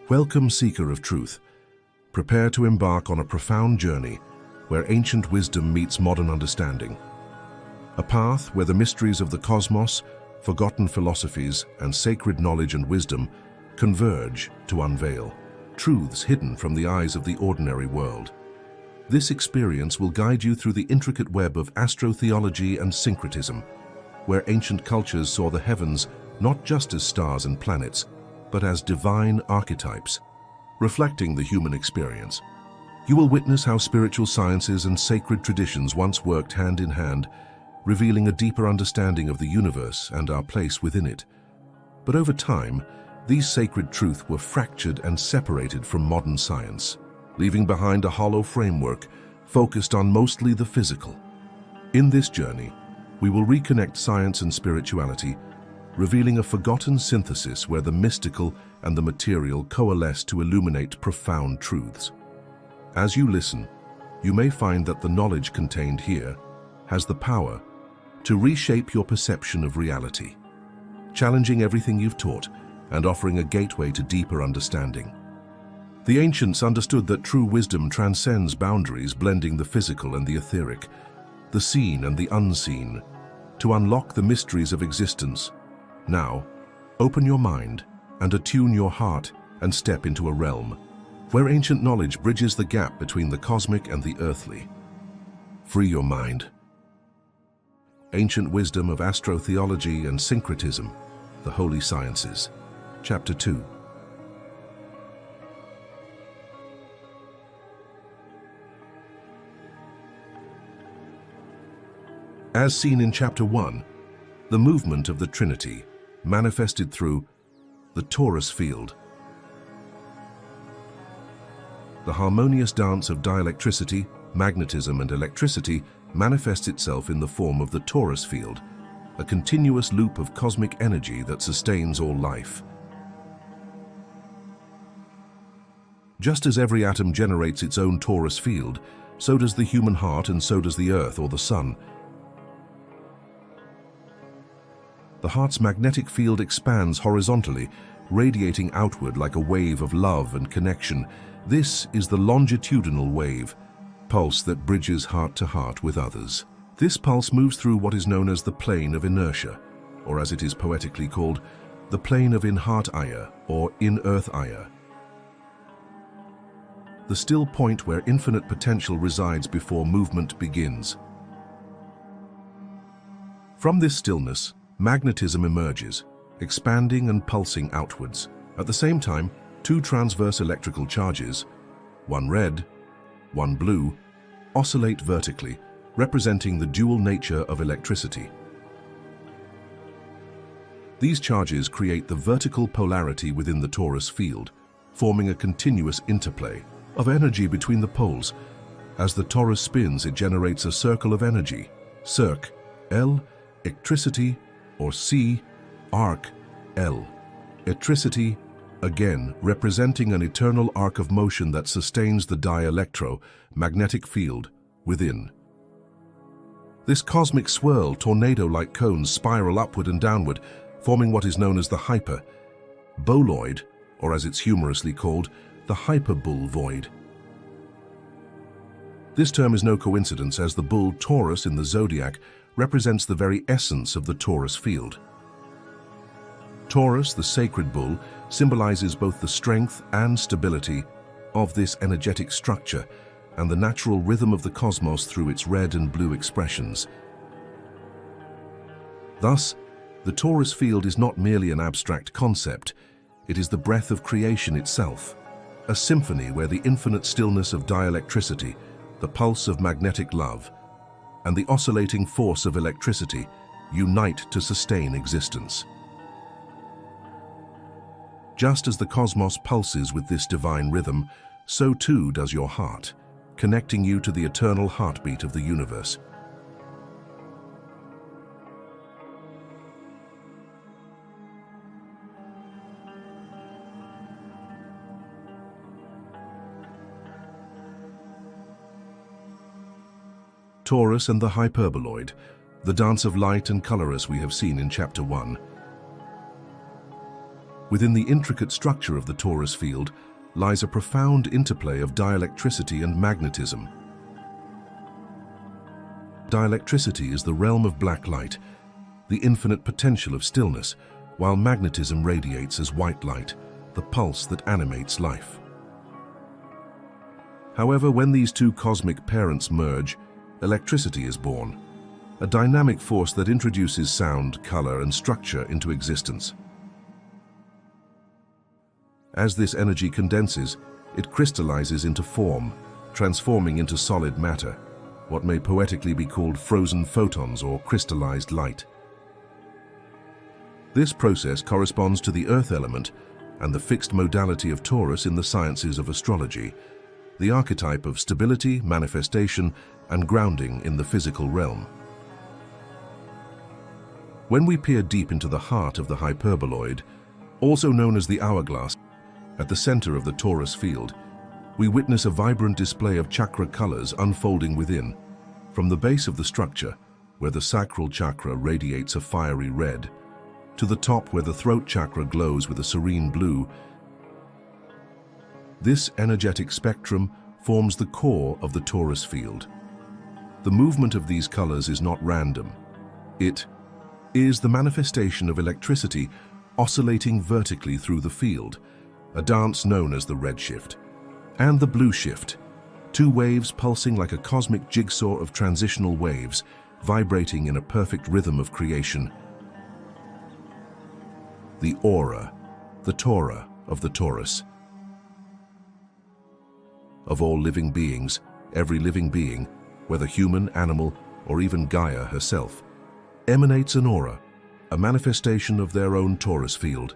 Welcome, seeker of truth. Prepare to embark on a profound journey where ancient wisdom meets modern understanding. A path where the mysteries of the cosmos, forgotten philosophies, and sacred knowledge and wisdom converge to unveil truths hidden from the eyes of the ordinary world. This experience will guide you through the intricate web of astrotheology and syncretism, where ancient cultures saw the heavens not just as stars and planets, but as divine archetypes, reflecting the human experience. You will witness how spiritual sciences and sacred traditions once worked hand in hand, revealing a deeper understanding of the universe and our place within it. But over time, these sacred truths were fractured and separated from modern science, leaving behind a hollow framework focused on mostly the physical. In this journey, we will reconnect science and spirituality, revealing a forgotten synthesis where the mystical and the material coalesce to illuminate profound truths. As you listen, you may find that the knowledge contained here has the power to reshape your perception of reality, challenging everything you've taught and offering a gateway to deeper understanding. The ancients understood that true wisdom transcends boundaries, blending the physical and the etheric, the seen and the unseen, to unlock the mysteries of existence. Now, open your mind and attune your heart and step into a realm where ancient knowledge bridges the gap between the cosmic and the earthly. Free your mind. Ancient Wisdom of Astrotheology and Syncretism, the Holy Sciences. Chapter 2. As seen in Chapter 1, the movement of the Trinity manifested through the torus field. The harmonious dance of dielectricity, magnetism, and electricity manifests itself in the form of the torus field, a continuous loop of cosmic energy that sustains all life. Just as every atom generates its own torus field, so does the human heart and so does the earth or the sun. The heart's magnetic field expands horizontally, radiating outward like a wave of love and connection. This is the longitudinal wave, pulse that bridges heart to heart with others. This pulse moves through what is known as the plane of inertia, or as it is poetically called, the plane of in-heart-aya, or in-earth-aya. The still point where infinite potential resides before movement begins. From this stillness, magnetism emerges, expanding and pulsing outwards. At the same time, two transverse electrical charges, one red, one blue, oscillate vertically, representing the dual nature of electricity. These charges create the vertical polarity within the torus field, forming a continuous interplay of energy between the poles. As the torus spins, it generates a circle of energy, circ, L, electricity, or C, arc, L. Electricity, again, representing an eternal arc of motion that sustains the dielectro-magnetic field within. This cosmic swirl, tornado-like cones spiral upward and downward, forming what is known as the hyperboloid, or as it's humorously called, the hyperbull void. This term is no coincidence, as the bull Taurus in the zodiac represents the very essence of the torus field. Taurus, the sacred bull, symbolizes both the strength and stability of this energetic structure and the natural rhythm of the cosmos through its red and blue expressions. Thus, the torus field is not merely an abstract concept, it is the breath of creation itself, a symphony where the infinite stillness of dielectricity, the pulse of magnetic love, and the oscillating force of electricity unite to sustain existence. Just as the cosmos pulses with this divine rhythm, so too does your heart, connecting you to the eternal heartbeat of the universe. Taurus and the hyperboloid, the dance of light and color as we have seen in Chapter 1. Within the intricate structure of the torus field lies a profound interplay of dielectricity and magnetism. Dielectricity is the realm of black light, the infinite potential of stillness, while magnetism radiates as white light, the pulse that animates life. However, when these two cosmic parents merge, electricity is born, a dynamic force that introduces sound, color, and structure into existence. As this energy condenses, it crystallizes into form, transforming into solid matter, what may poetically be called frozen photons or crystallized light. This process corresponds to the earth element and the fixed modality of Taurus in the sciences of astrology, the archetype of stability, manifestation, and grounding in the physical realm. When we peer deep into the heart of the hyperboloid, also known as the hourglass, at the center of the torus field, we witness a vibrant display of chakra colors unfolding within. From the base of the structure, where the sacral chakra radiates a fiery red, to the top where the throat chakra glows with a serene blue, this energetic spectrum forms the core of the torus field. The movement of these colors is not random. It is the manifestation of electricity oscillating vertically through the field, a dance known as the red shift and the blue shift, two waves pulsing like a cosmic jigsaw of transitional waves, vibrating in a perfect rhythm of creation. The aura, the Torah of the torus. Of all living beings, every living being, whether human, animal, or even Gaia herself, emanates an aura, a manifestation of their own torus field.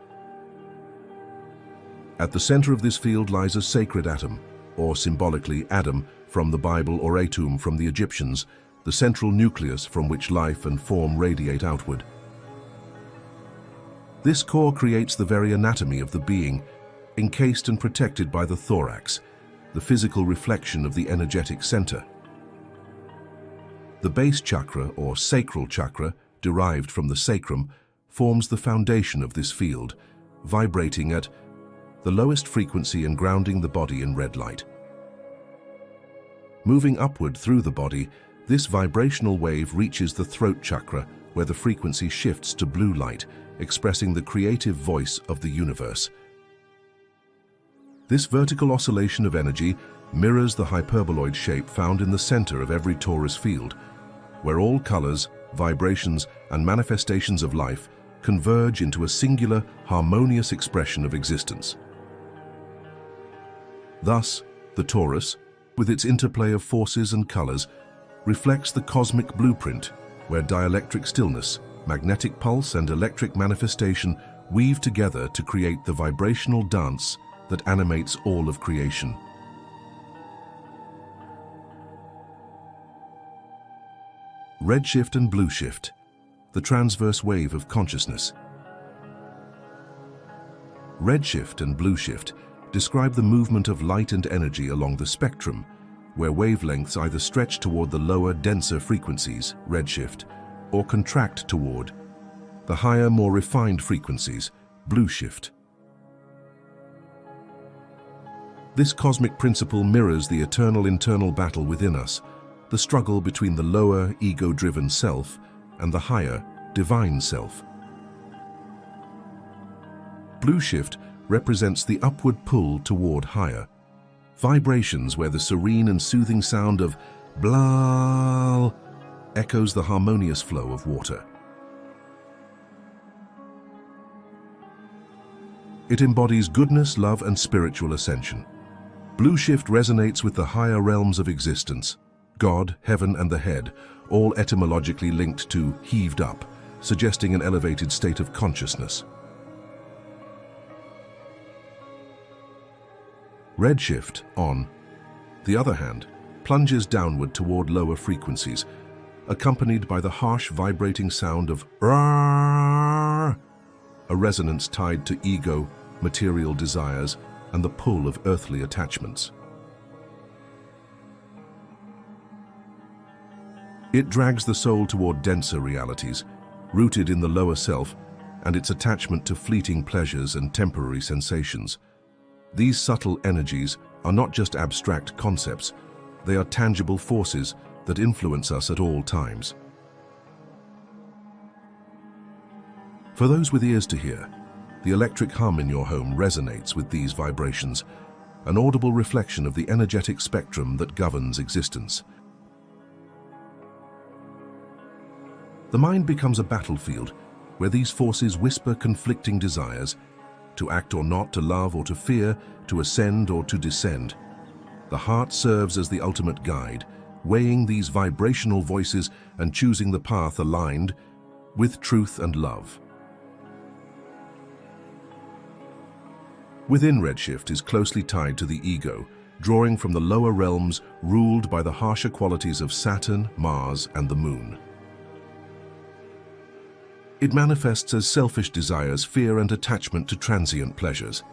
At the center of this field lies a sacred atom, or symbolically Adam from the Bible or Atum from the Egyptians, the central nucleus from which life and form radiate outward. This core creates the very anatomy of the being, encased and protected by the thorax, the physical reflection of the energetic center. The base chakra, or sacral chakra, derived from the sacrum, forms the foundation of this field, vibrating at the lowest frequency and grounding the body in red light. Moving upward through the body, this vibrational wave reaches the throat chakra, where the frequency shifts to blue light, expressing the creative voice of the universe. This vertical oscillation of energy mirrors the hyperboloid shape found in the center of every torus field, where all colors, vibrations, and manifestations of life converge into a singular, harmonious expression of existence. Thus, the torus, with its interplay of forces and colors, reflects the cosmic blueprint, where dielectric stillness, magnetic pulse, and electric manifestation weave together to create the vibrational dance that animates all of creation. Redshift and blue shift, the transverse wave of consciousness. Redshift and blue shift describe the movement of light and energy along the spectrum, where wavelengths either stretch toward the lower, denser frequencies, redshift, or contract toward the higher, more refined frequencies, blue shift. This cosmic principle mirrors the eternal internal battle within us, the struggle between the lower, ego-driven self and the higher, divine self. Blue shift represents the upward pull toward higher vibrations, where the serene and soothing sound of blah echoes the harmonious flow of water. It embodies goodness, love, and spiritual ascension. Blue shift resonates with the higher realms of existence, God, heaven, and the head, all etymologically linked to heaved up, suggesting an elevated state of consciousness. Redshift, on the other hand, plunges downward toward lower frequencies, accompanied by the harsh vibrating sound of "rar," a resonance tied to ego, material desires, and the pull of earthly attachments. It drags the soul toward denser realities, rooted in the lower self, and its attachment to fleeting pleasures and temporary sensations. These subtle energies are not just abstract concepts, they are tangible forces that influence us at all times. For those with ears to hear, the electric hum in your home resonates with these vibrations, an audible reflection of the energetic spectrum that governs existence. The mind becomes a battlefield where these forces whisper conflicting desires, to act or not, to love or to fear, to ascend or to descend. The heart serves as the ultimate guide, weighing these vibrational voices and choosing the path aligned with truth and love. Within redshift is closely tied to the ego, drawing from the lower realms ruled by the harsher qualities of Saturn, Mars, and the Moon. It manifests as selfish desires, fear, and attachment to transient pleasures.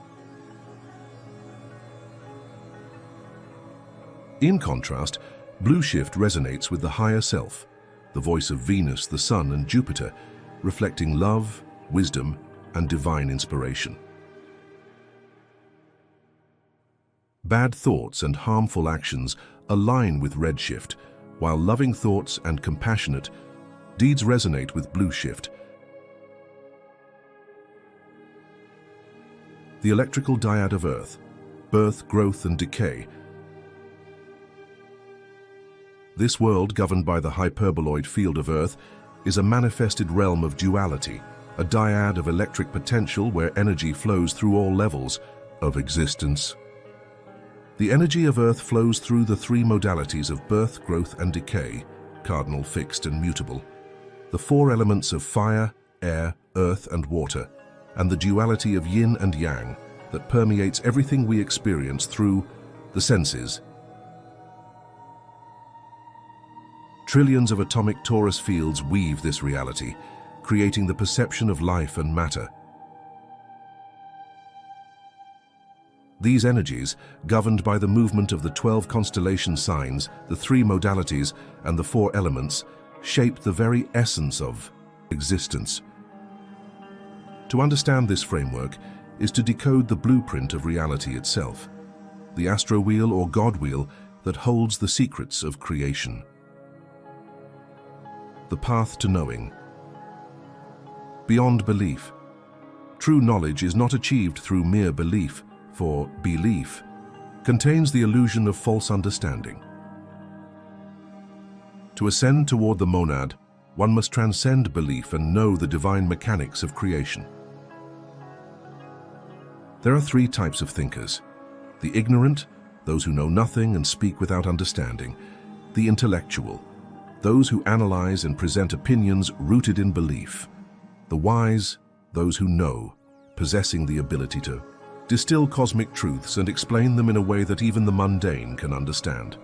In contrast, blue shift resonates with the higher self, the voice of Venus, the Sun, and Jupiter, reflecting love, wisdom, and divine inspiration. Bad thoughts and harmful actions align with redshift, while loving thoughts and compassionate deeds resonate with blue shift. The electrical dyad of Earth, birth, growth, and decay. This world, governed by the hyperboloid field of Earth, is a manifested realm of duality, a dyad of electric potential where energy flows through all levels of existence. The energy of Earth flows through the three modalities of birth, growth, and decay, cardinal, fixed, and mutable, the four elements of fire, air, earth, and water, and the duality of yin and yang that permeates everything we experience through the senses. Trillions of atomic torus fields weave this reality, creating the perception of life and matter. These energies, governed by the movement of the 12 constellation signs, the three modalities, and the four elements, shape the very essence of existence. To understand this framework is to decode the blueprint of reality itself, the astro wheel or God wheel that holds the secrets of creation. The path to knowing. Beyond belief. True knowledge is not achieved through mere belief, for belief contains the illusion of false understanding. To ascend toward the monad, one must transcend belief and know the divine mechanics of creation. There are three types of thinkers: the ignorant, those who know nothing and speak without understanding; the intellectual, those who analyze and present opinions rooted in belief; the wise, those who know, possessing the ability to distill cosmic truths and explain them in a way that even the mundane can understand.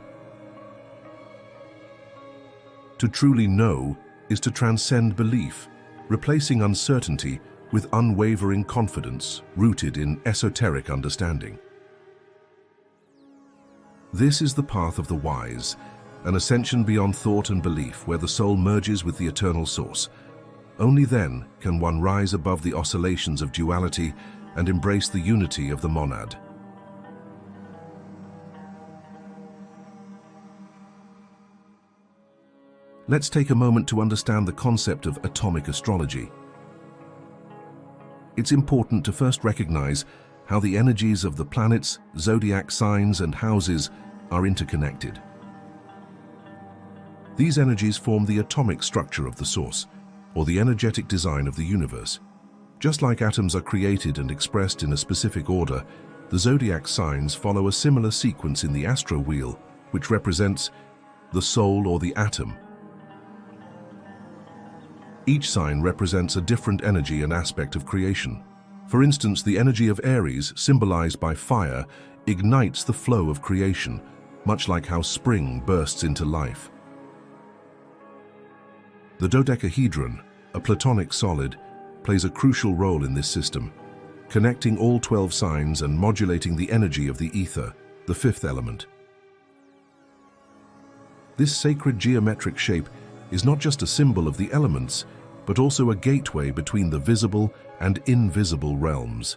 To truly know is to transcend belief, replacing uncertainty with unwavering confidence rooted in esoteric understanding. This is the path of the wise, an ascension beyond thought and belief where the soul merges with the eternal source. Only then can one rise above the oscillations of duality and embrace the unity of the monad. Let's take a moment to understand the concept of atomic astrology. It's important to first recognize how the energies of the planets, zodiac signs, and houses are interconnected. These energies form the atomic structure of the source, or the energetic design of the universe. Just like atoms are created and expressed in a specific order, the zodiac signs follow a similar sequence in the astro wheel, which represents the soul or the atom. Each sign represents a different energy and aspect of creation. For instance, the energy of Aries, symbolized by fire, ignites the flow of creation, much like how spring bursts into life. The dodecahedron, a Platonic solid, plays a crucial role in this system, connecting all 12 signs and modulating the energy of the ether, the fifth element. This sacred geometric shape is not just a symbol of the elements, but also a gateway between the visible and invisible realms.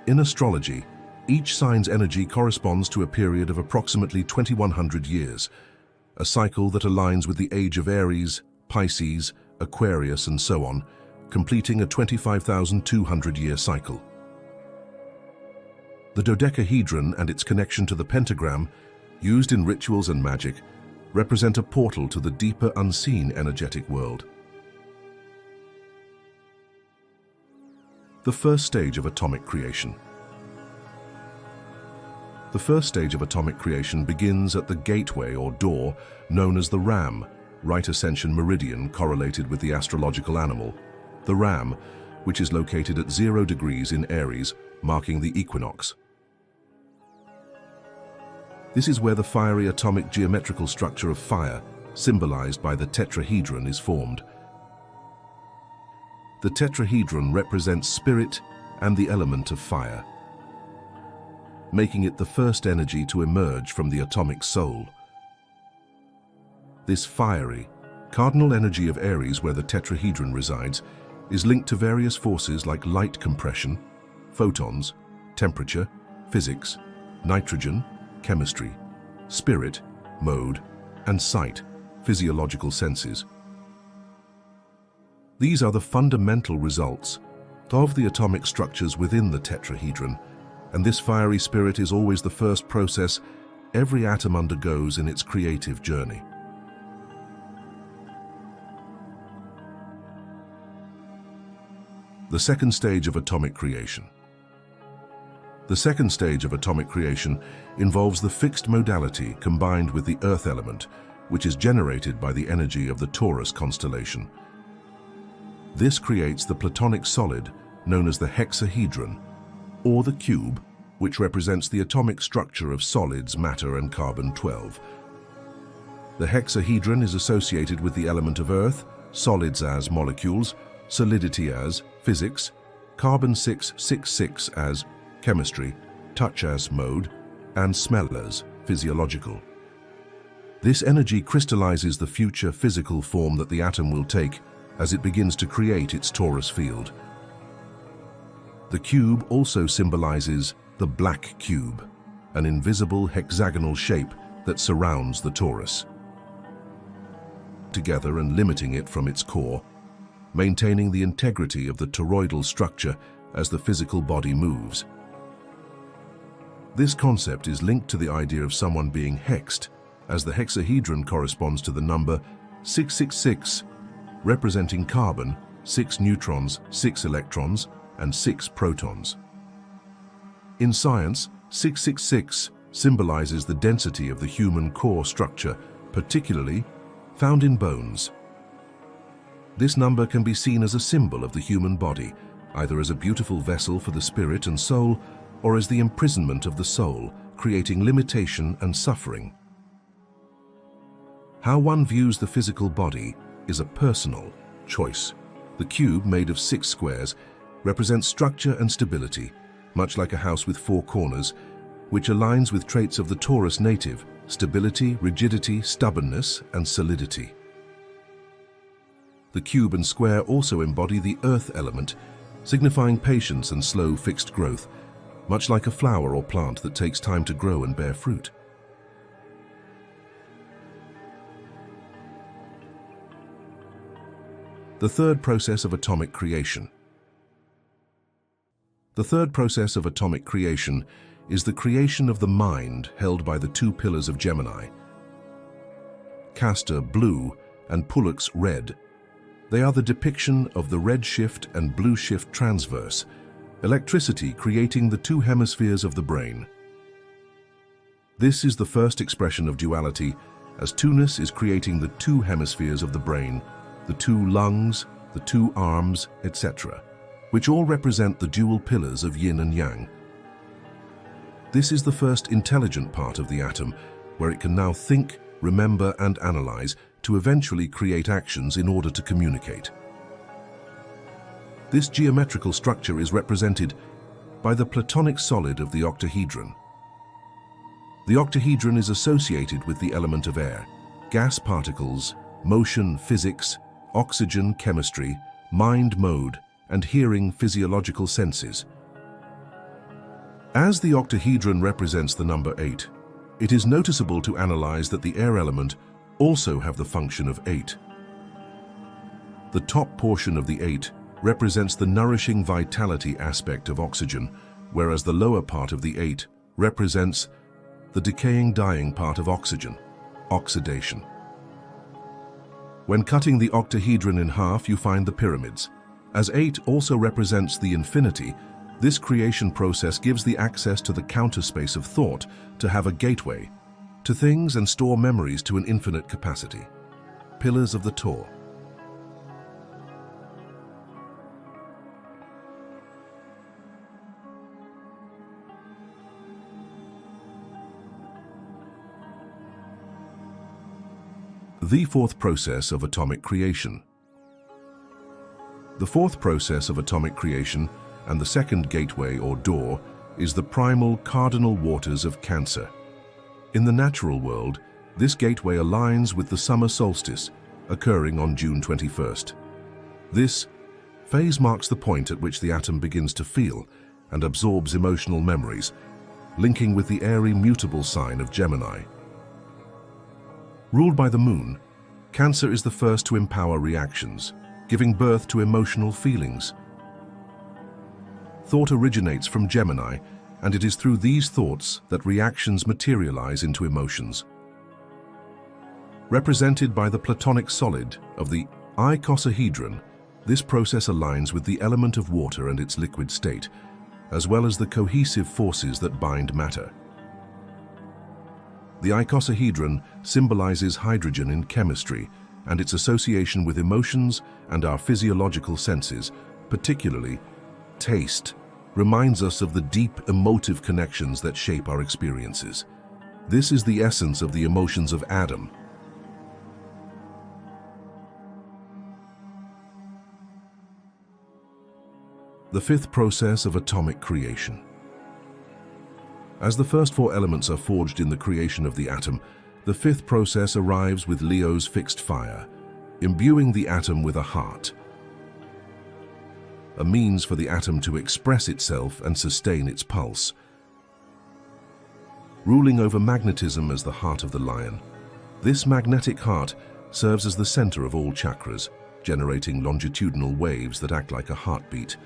In astrology, each sign's energy corresponds to a period of approximately 2100 years, a cycle that aligns with the age of Aries, Pisces, Aquarius, and so on, completing a 25,200-year cycle. The dodecahedron and its connection to the pentagram, used in rituals and magic, represent a portal to the deeper unseen energetic world. The first stage of atomic creation. The first stage of atomic creation begins at the gateway or door known as the ram, right ascension meridian correlated with the astrological animal, the ram, which is located at 0 degrees in Aries, marking the equinox. This is where the fiery atomic geometrical structure of fire, symbolized by the tetrahedron, is formed. The tetrahedron represents spirit and the element of fire, making it the first energy to emerge from the atomic soul. This fiery, cardinal energy of Aries, where the tetrahedron resides, is linked to various forces like light compression, photons, temperature, physics, nitrogen, chemistry, spirit, mode, and sight, physiological senses. These are the fundamental results of the atomic structures within the tetrahedron, and this fiery spirit is always the first process every atom undergoes in its creative journey. The second stage of atomic creation. The second stage of atomic creation involves the fixed modality combined with the earth element, which is generated by the energy of the Taurus constellation. This creates the platonic solid known as the hexahedron, or the cube, which represents the atomic structure of solids, matter, and carbon-12. The hexahedron is associated with the element of earth, solids as molecules, solidity as physics, carbon-666 as chemistry, touch as mode, and smell as physiological. This energy crystallizes the future physical form that the atom will take as it begins to create its torus field. The cube also symbolizes the black cube, an invisible hexagonal shape that surrounds the torus, together and limiting it from its core, maintaining the integrity of the toroidal structure as the physical body moves. This concept is linked to the idea of someone being hexed, as the hexahedron corresponds to the number 666, representing carbon, 6 neutrons, 6 electrons, and 6 protons. In science, 666 symbolizes the density of the human core structure, particularly found in bones. This number can be seen as a symbol of the human body, either as a beautiful vessel for the spirit and soul, or as the imprisonment of the soul, creating limitation and suffering. How one views the physical body is a personal choice. The cube, made of 6 squares, represents structure and stability, much like a house with 4 corners, which aligns with traits of the Taurus native: stability, rigidity, stubbornness, and solidity. The cube and square also embody the earth element, signifying patience and slow fixed growth, much like a flower or plant that takes time to grow and bear fruit. The third process of atomic creation. The third process of atomic creation is the creation of the mind held by the 2 pillars of Gemini, Castor blue and Pollux red. They are the depiction of the red shift and blue shift transverse, electricity creating the 2 hemispheres of the brain. This is the first expression of duality, as two-ness is creating the 2 hemispheres of the brain, the 2 lungs, the 2 arms, etc., which all represent the dual pillars of yin and yang. This is the first intelligent part of the atom, where it can now think, remember, and analyze to eventually create actions in order to communicate. This geometrical structure is represented by the platonic solid of the octahedron. The octahedron is associated with the element of air, gas particles, motion, physics, oxygen chemistry, mind mode, and hearing physiological senses. As the octahedron represents the number 8, it is noticeable to analyze that the air element also have the function of 8. The top portion of the 8 represents the nourishing vitality aspect of oxygen, whereas the lower part of the 8 represents the decaying dying part of oxygen, oxidation. When cutting the octahedron in half, you find the pyramids. As 8 also represents the infinity, this creation process gives the access to the counter space of thought to have a gateway to things and store memories to an infinite capacity. Pillars of the Torah. The fourth process of atomic creation. The fourth process of atomic creation and the second gateway or door is the primal cardinal waters of Cancer. In the natural world, this gateway aligns with the summer solstice occurring on June 21st. This phase marks the point at which the atom begins to feel and absorbs emotional memories, linking with the airy mutable sign of Gemini. Ruled by the moon, Cancer is the first to empower reactions, giving birth to emotional feelings. Thought originates from Gemini, and it is through these thoughts that reactions materialize into emotions. Represented by the Platonic solid of the icosahedron, this process aligns with the element of water and its liquid state, as well as the cohesive forces that bind matter. The icosahedron symbolizes hydrogen in chemistry and its association with emotions and our physiological senses, particularly taste, reminds us of the deep emotive connections that shape our experiences. This is the essence of the emotions of Adam. The fifth process of atomic creation. As the first four elements are forged in the creation of the atom, the fifth process arrives with Leo's fixed fire, imbuing the atom with a heart, a means for the atom to express itself and sustain its pulse. Ruling over magnetism as the heart of the lion, this magnetic heart serves as the center of all chakras, generating longitudinal waves that act like a heartbeat,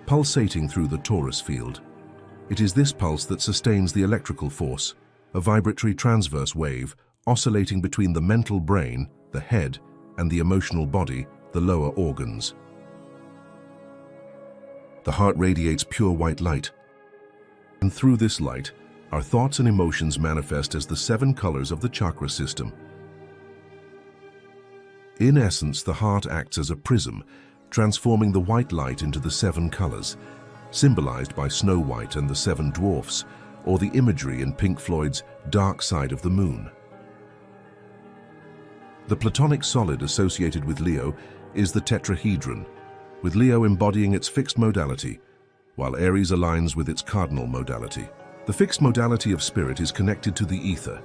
pulsating through the torus field. It is this pulse that sustains the electrical force, a vibratory transverse wave oscillating between the mental brain, the head, and the emotional body, the lower organs. The heart radiates pure white light, and through this light, our thoughts and emotions manifest as the 7 colors of the chakra system. In essence, the heart acts as a prism, transforming the white light into the 7 colors, symbolized by Snow White and the 7 dwarfs, or the imagery in Pink Floyd's Dark Side of the Moon. The Platonic solid associated with Leo is the tetrahedron, with Leo embodying its fixed modality, while Aries aligns with its cardinal modality. The fixed modality of spirit is connected to the ether,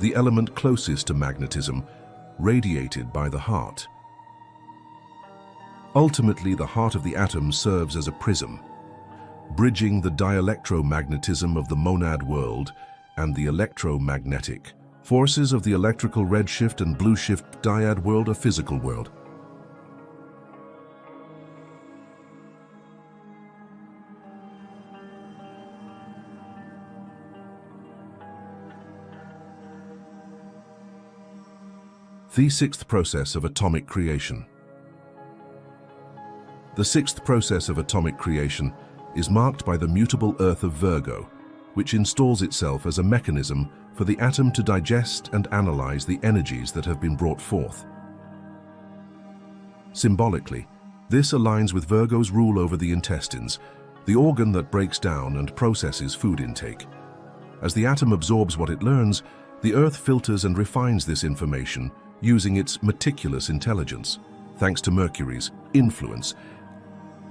the element closest to magnetism, radiated by the heart. Ultimately, the heart of the atom serves as a prism, bridging the dielectromagnetism of the monad world and the electromagnetic forces of the electrical redshift and blueshift dyad world or physical world. The sixth process of atomic creation. The sixth process of atomic creation is marked by the mutable Earth of Virgo, which installs itself as a mechanism for the atom to digest and analyze the energies that have been brought forth. Symbolically, this aligns with Virgo's rule over the intestines, the organ that breaks down and processes food intake. As the atom absorbs what it learns, the Earth filters and refines this information using its meticulous intelligence, thanks to Mercury's influence,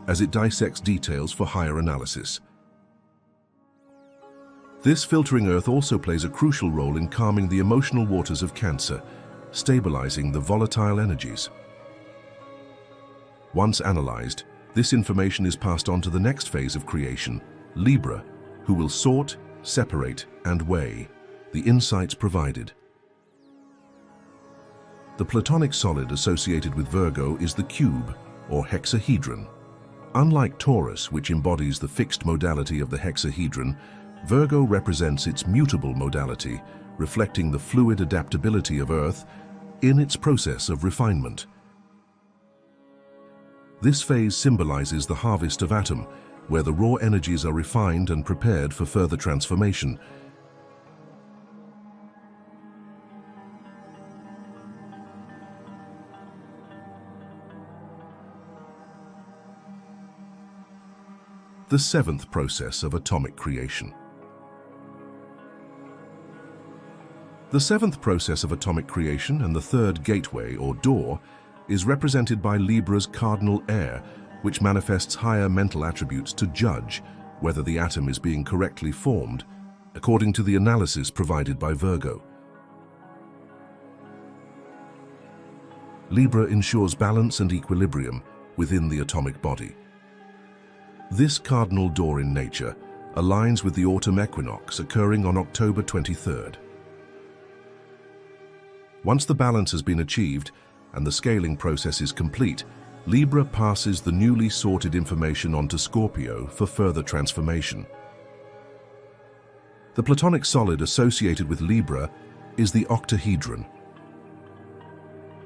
as it dissects details for higher analysis. This filtering Earth also plays a crucial role in calming the emotional waters of Cancer, stabilizing the volatile energies. Once analyzed, this information is passed on to the next phase of creation, Libra, who will sort, separate, and weigh the insights provided. The Platonic solid associated with Virgo is the cube, or hexahedron. Unlike Taurus, which embodies the fixed modality of the hexahedron, Virgo represents its mutable modality, reflecting the fluid adaptability of Earth in its process of refinement. This phase symbolizes the harvest of atom, where the raw energies are refined and prepared for further transformation. The seventh process of atomic creation. The seventh process of atomic creation and the third gateway or door is represented by Libra's cardinal air, which manifests higher mental attributes to judge whether the atom is being correctly formed, according to the analysis provided by Virgo. Libra ensures balance and equilibrium within the atomic body. This cardinal door in nature aligns with the autumn equinox occurring on October 23rd. Once the balance has been achieved and the scaling process is complete, Libra passes the newly sorted information onto Scorpio for further transformation. The Platonic solid associated with Libra is the octahedron.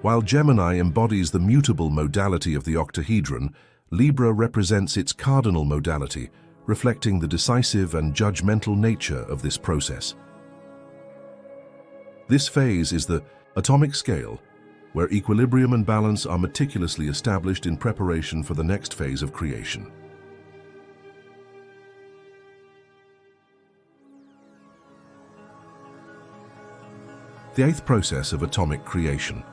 While Gemini embodies the mutable modality of the octahedron, Libra represents its cardinal modality, reflecting the decisive and judgmental nature of this process. This phase is the atomic scale, where equilibrium and balance are meticulously established in preparation for the next phase of creation. The eighth process of atomic creation.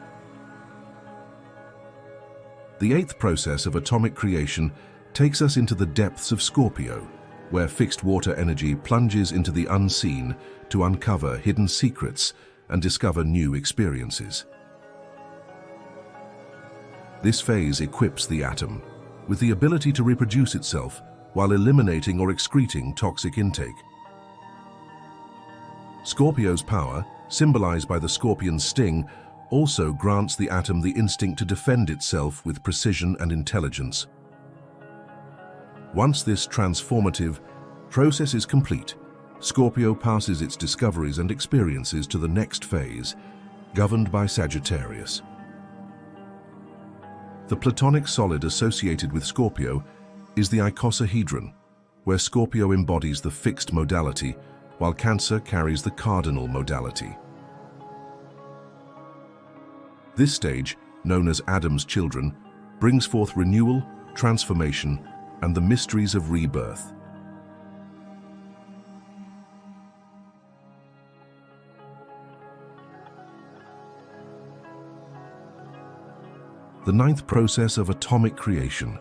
The eighth process of atomic creation takes us into the depths of Scorpio, where fixed water energy plunges into the unseen to uncover hidden secrets and discover new experiences. This phase equips the atom with the ability to reproduce itself while eliminating or excreting toxic intake. Scorpio's power, symbolized by the scorpion's sting, also grants the atom the instinct to defend itself with precision and intelligence. Once this transformative process is complete, Scorpio passes its discoveries and experiences to the next phase, governed by Sagittarius. The Platonic solid associated with Scorpio is the icosahedron, where Scorpio embodies the fixed modality, while Cancer carries the cardinal modality. This stage, known as Adam's children, brings forth renewal, transformation, and the mysteries of rebirth. The ninth process of atomic creation.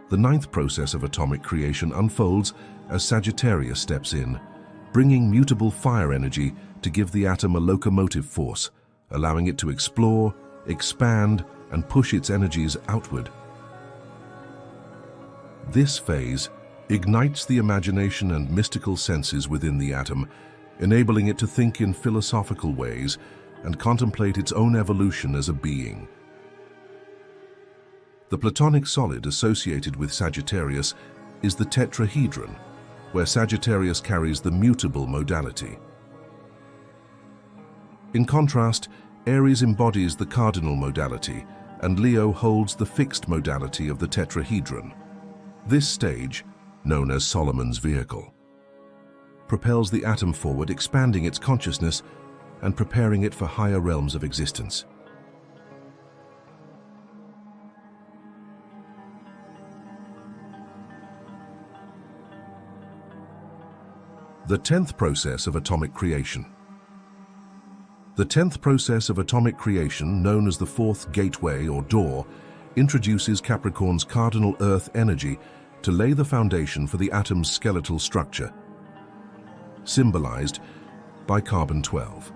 The ninth process of atomic creation unfolds as Sagittarius steps in, bringing mutable fire energy to give the atom a locomotive force, allowing it to explore, expand, and push its energies outward. This phase ignites the imagination and mystical senses within the atom, enabling it to think in philosophical ways and contemplate its own evolution as a being. The Platonic solid associated with Sagittarius is the tetrahedron, where Sagittarius carries the mutable modality. In contrast, Aries embodies the cardinal modality, and Leo holds the fixed modality of the tetrahedron. This stage, known as Solomon's vehicle, propels the atom forward, expanding its consciousness and preparing it for higher realms of existence. The 10th process of atomic creation. The 10th process of atomic creation, known as the fourth gateway or door, introduces Capricorn's cardinal earth energy to lay the foundation for the atom's skeletal structure, symbolized by carbon-12.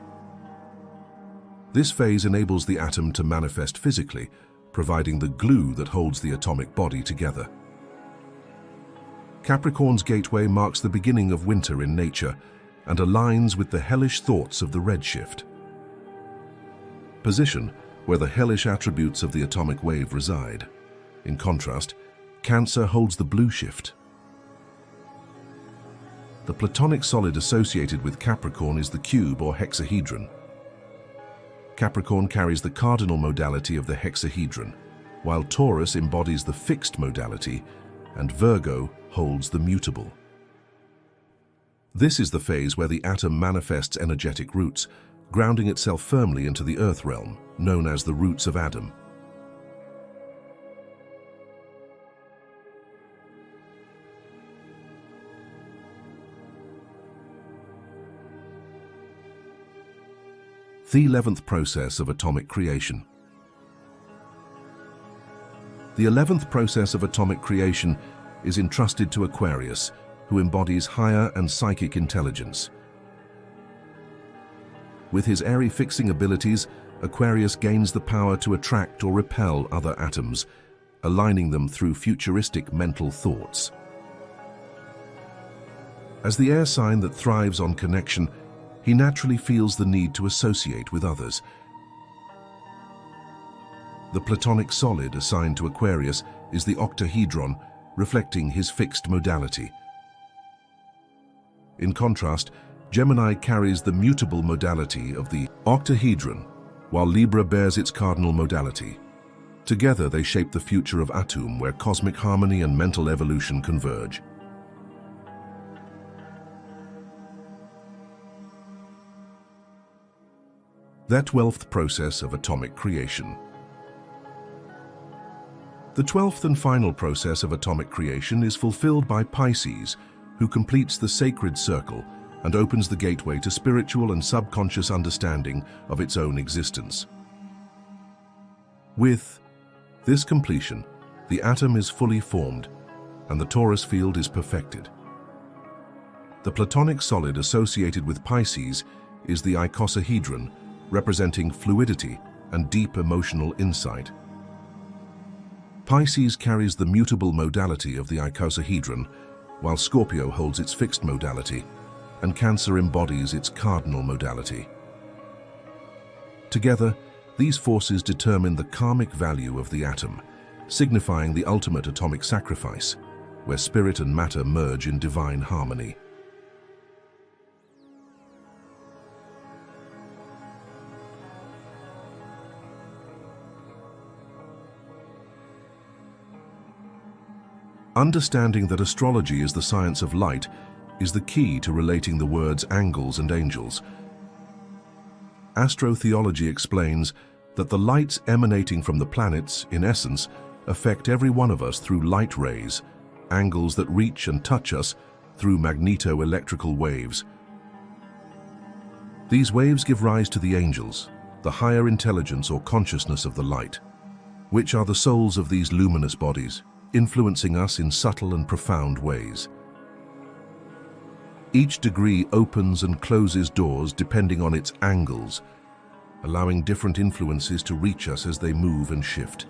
This phase enables the atom to manifest physically, providing the glue that holds the atomic body together. Capricorn's gateway marks the beginning of winter in nature and aligns with the hellish thoughts of the redshift. Position where the hellish attributes of the atomic wave reside. In contrast, Cancer holds the blue shift. The platonic solid associated with Capricorn is the cube or hexahedron. Capricorn carries the cardinal modality of the hexahedron, while Taurus embodies the fixed modality and Virgo holds the mutable. This is the phase where the atom manifests energetic roots, grounding itself firmly into the earth realm, known as the roots of Adam. The 11th process of atomic creation. The 11th process of atomic creation is entrusted to Aquarius, who embodies higher and psychic intelligence. With his airy fixing abilities, Aquarius gains the power to attract or repel other atoms, aligning them through futuristic mental thoughts. As the air sign that thrives on connection, he naturally feels the need to associate with others. The platonic solid assigned to Aquarius is the octahedron, reflecting his fixed modality. In contrast, Gemini carries the mutable modality of the octahedron, while Libra bears its cardinal modality. Together they shape the future of Atum, where cosmic harmony and mental evolution converge. The 12th process of atomic creation. The 12th and final process of atomic creation is fulfilled by Pisces, who completes the sacred circle and opens the gateway to spiritual and subconscious understanding of its own existence. With this completion, the atom is fully formed and the torus field is perfected. The platonic solid associated with Pisces is the icosahedron, representing fluidity and deep emotional insight. Pisces carries the mutable modality of the icosahedron, while Scorpio holds its fixed modality, and Cancer embodies its cardinal modality. Together, these forces determine the karmic value of the atom, signifying the ultimate atomic sacrifice, where spirit and matter merge in divine harmony. Understanding that astrology is the science of light is the key to relating the words angles and angels. Astrotheology explains that the lights emanating from the planets, in essence, affect every one of us through light rays, angles that reach and touch us through magneto-electrical waves. These waves give rise to the angels, the higher intelligence or consciousness of the light, which are the souls of these luminous bodies, influencing us in subtle and profound ways. Each degree opens and closes doors depending on its angles, allowing different influences to reach us as they move and shift.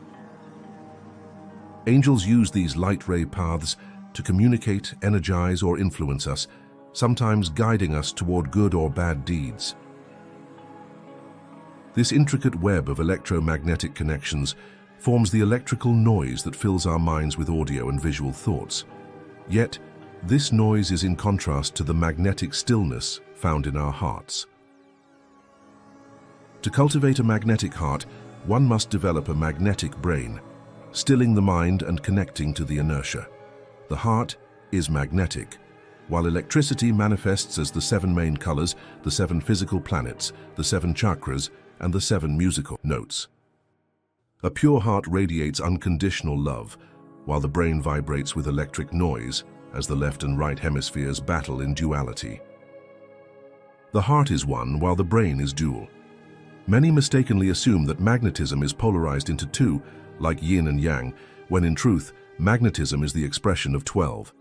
Angels use these light ray paths to communicate, energize, or influence us, sometimes guiding us toward good or bad deeds. This intricate web of electromagnetic connections forms the electrical noise that fills our minds with audio and visual thoughts. Yet, this noise is in contrast to the magnetic stillness found in our hearts. To cultivate a magnetic heart, one must develop a magnetic brain, stilling the mind and connecting to the inertia. The heart is magnetic, while electricity manifests as the 7 main colors, the 7 physical planets, the 7 chakras, and the 7 musical notes. A pure heart radiates unconditional love, while the brain vibrates with electric noise as the left and right hemispheres battle in duality. The heart is one, while the brain is dual. Many mistakenly assume that magnetism is polarized into 2, like yin and yang, when in truth, magnetism is the expression of 12.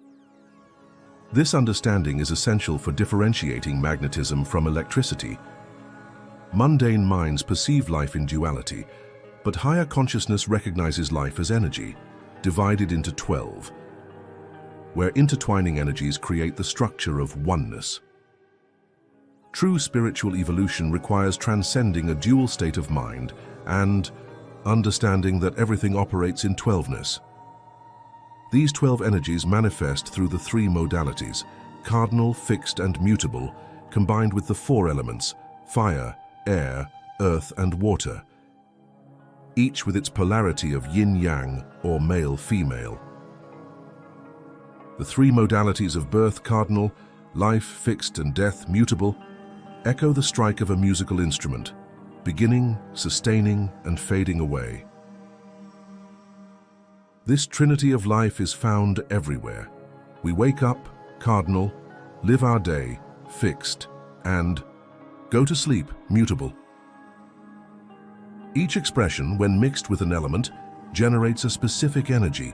This understanding is essential for differentiating magnetism from electricity. Mundane minds perceive life in duality, But higher consciousness recognizes life as energy, divided into 12, where intertwining energies create the structure of oneness. True spiritual evolution requires transcending a dual state of mind and understanding that everything operates in 12ness. These 12 energies manifest through the three modalities, cardinal, fixed, and mutable, combined with the four elements, fire, air, earth, and water, each with its polarity of yin-yang or male-female. The three modalities of birth, cardinal, life, fixed, and death, mutable, echo the strike of a musical instrument, beginning, sustaining, and fading away. This trinity of life is found everywhere. We wake up, cardinal, live our day, fixed, and go to sleep, mutable. Each expression, when mixed with an element, generates a specific energy.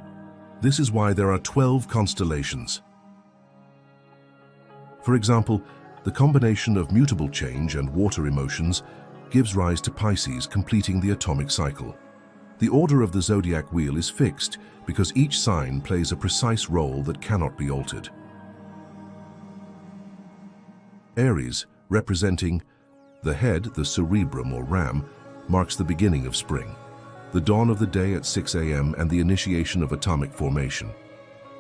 This is why there are 12 constellations. For example, the combination of mutable change and water emotions gives rise to Pisces, completing the atomic cycle. The order of the zodiac wheel is fixed because each sign plays a precise role that cannot be altered. Aries, representing the head, the cerebrum or ram, marks the beginning of spring, the dawn of the day at 6 a.m. and the initiation of atomic formation.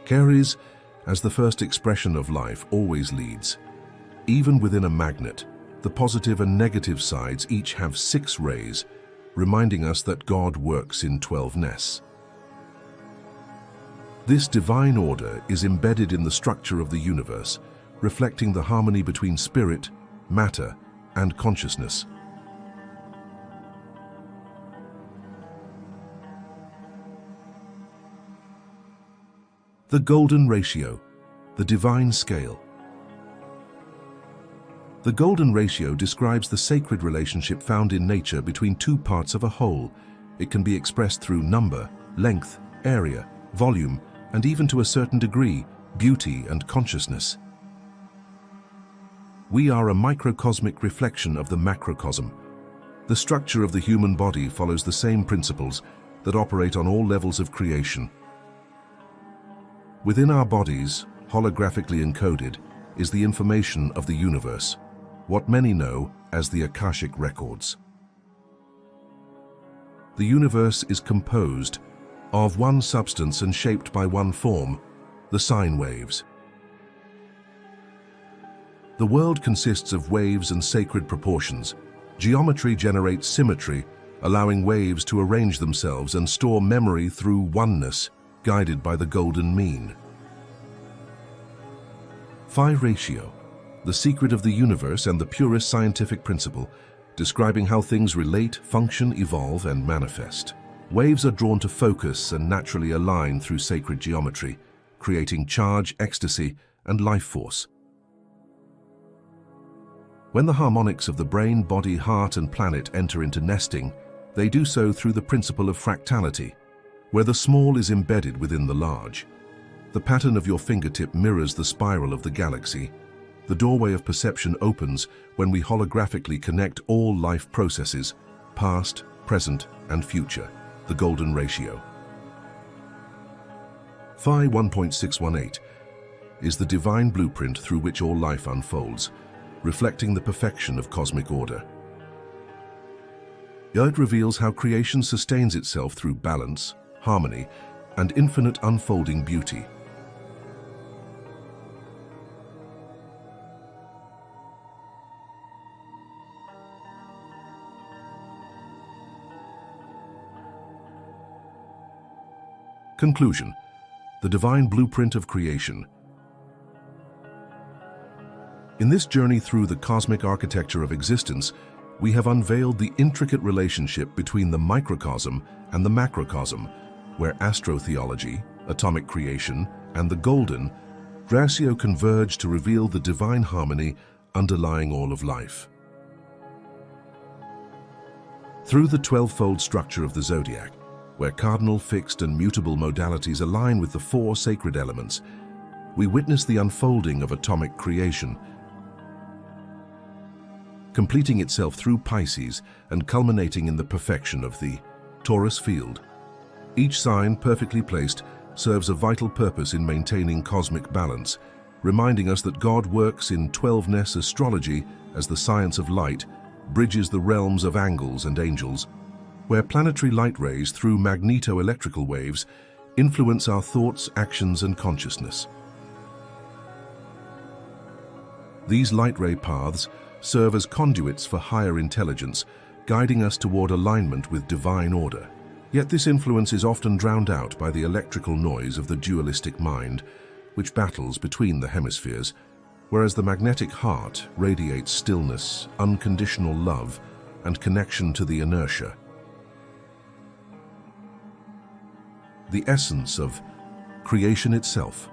Aries, as the first expression of life, always leads. Even within a magnet, the positive and negative sides each have 6 rays, reminding us that God works in 12ness. This divine order is embedded in the structure of the universe, reflecting the harmony between spirit, matter, and consciousness. The golden ratio, the divine scale. The golden ratio describes the sacred relationship found in nature between two parts of a whole. It can be expressed through number, length, area, volume, and even to a certain degree, beauty and consciousness. We are a microcosmic reflection of the macrocosm. The structure of the human body follows the same principles that operate on all levels of creation. Within our bodies, holographically encoded, is the information of the universe, what many know as the Akashic records. The universe is composed of one substance and shaped by one form, the sine waves. The world consists of waves and sacred proportions. Geometry generates symmetry, allowing waves to arrange themselves and store memory through oneness, guided by the golden mean. Phi ratio, the secret of the universe and the purest scientific principle, describing how things relate, function, evolve, and manifest. Waves are drawn to focus and naturally align through sacred geometry, creating charge, ecstasy, and life force. When the harmonics of the brain, body, heart, and planet enter into nesting, they do so through the principle of fractality, where the small is embedded within the large. The pattern of your fingertip mirrors the spiral of the galaxy. The doorway of perception opens when we holographically connect all life processes, past, present, and future, the golden ratio. Phi 1.618 is the divine blueprint through which all life unfolds, reflecting the perfection of cosmic order. It reveals how creation sustains itself through balance, harmony, and infinite unfolding beauty. Conclusion: the divine blueprint of creation. In this journey through the cosmic architecture of existence, we have unveiled the intricate relationship between the microcosm and the macrocosm, where astrotheology, atomic creation, and the golden ratio converge to reveal the divine harmony underlying all of life. Through the 12-fold structure of the zodiac, where cardinal, fixed, and mutable modalities align with the 4 sacred elements, we witness the unfolding of atomic creation, completing itself through Pisces and culminating in the perfection of the torus field. Each sign, perfectly placed, serves a vital purpose in maintaining cosmic balance, reminding us that God works in 12ness astrology as the science of light bridges the realms of angles and angels, where planetary light rays through magneto-electrical waves influence our thoughts, actions, and consciousness. These light ray paths serve as conduits for higher intelligence, guiding us toward alignment with divine order. Yet this influence is often drowned out by the electrical noise of the dualistic mind, which battles between the hemispheres, whereas the magnetic heart radiates stillness, unconditional love, and connection to the inertia. The essence of creation itself.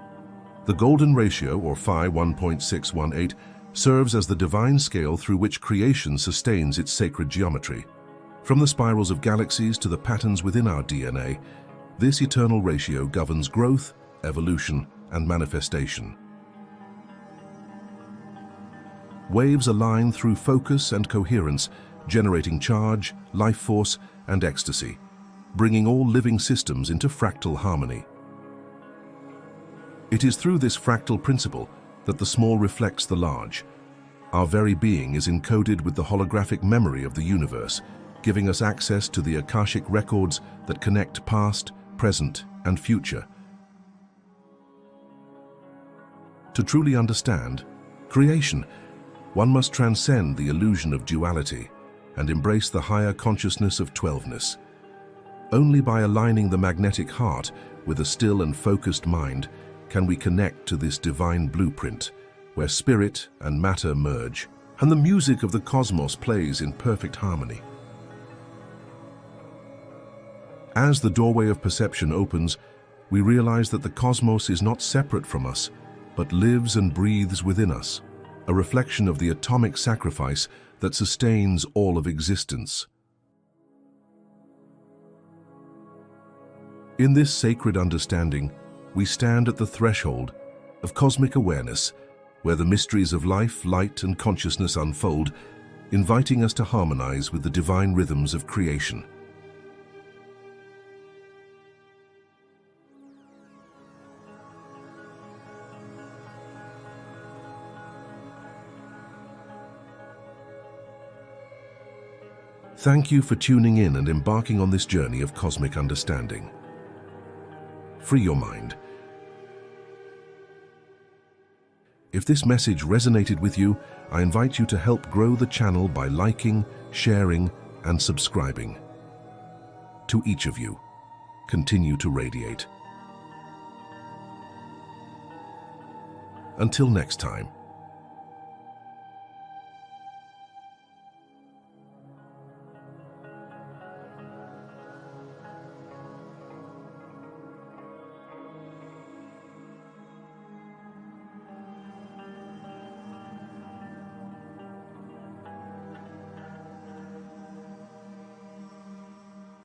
The golden ratio, or phi 1.618, serves as the divine scale through which creation sustains its sacred geometry. From the spirals of galaxies to the patterns within our DNA, this eternal ratio governs growth, evolution, and manifestation. Waves align through focus and coherence, generating charge, life force, and ecstasy, bringing all living systems into fractal harmony. It is through this fractal principle that the small reflects the large. Our very being is encoded with the holographic memory of the universe, giving us access to the Akashic records that connect past, present, and future. To truly understand creation, one must transcend the illusion of duality and embrace the higher consciousness of 12ness. Only by aligning the magnetic heart with a still and focused mind can we connect to this divine blueprint, where spirit and matter merge, and the music of the cosmos plays in perfect harmony. As the doorway of perception opens, we realize that the cosmos is not separate from us, but lives and breathes within us, a reflection of the atomic sacrifice that sustains all of existence. In this sacred understanding, we stand at the threshold of cosmic awareness, where the mysteries of life, light, and consciousness unfold, inviting us to harmonize with the divine rhythms of creation. Thank you for tuning in and embarking on this journey of cosmic understanding. Free your mind. If this message resonated with you, I invite you to help grow the channel by liking, sharing, and subscribing. To each of you, continue to radiate. Until next time.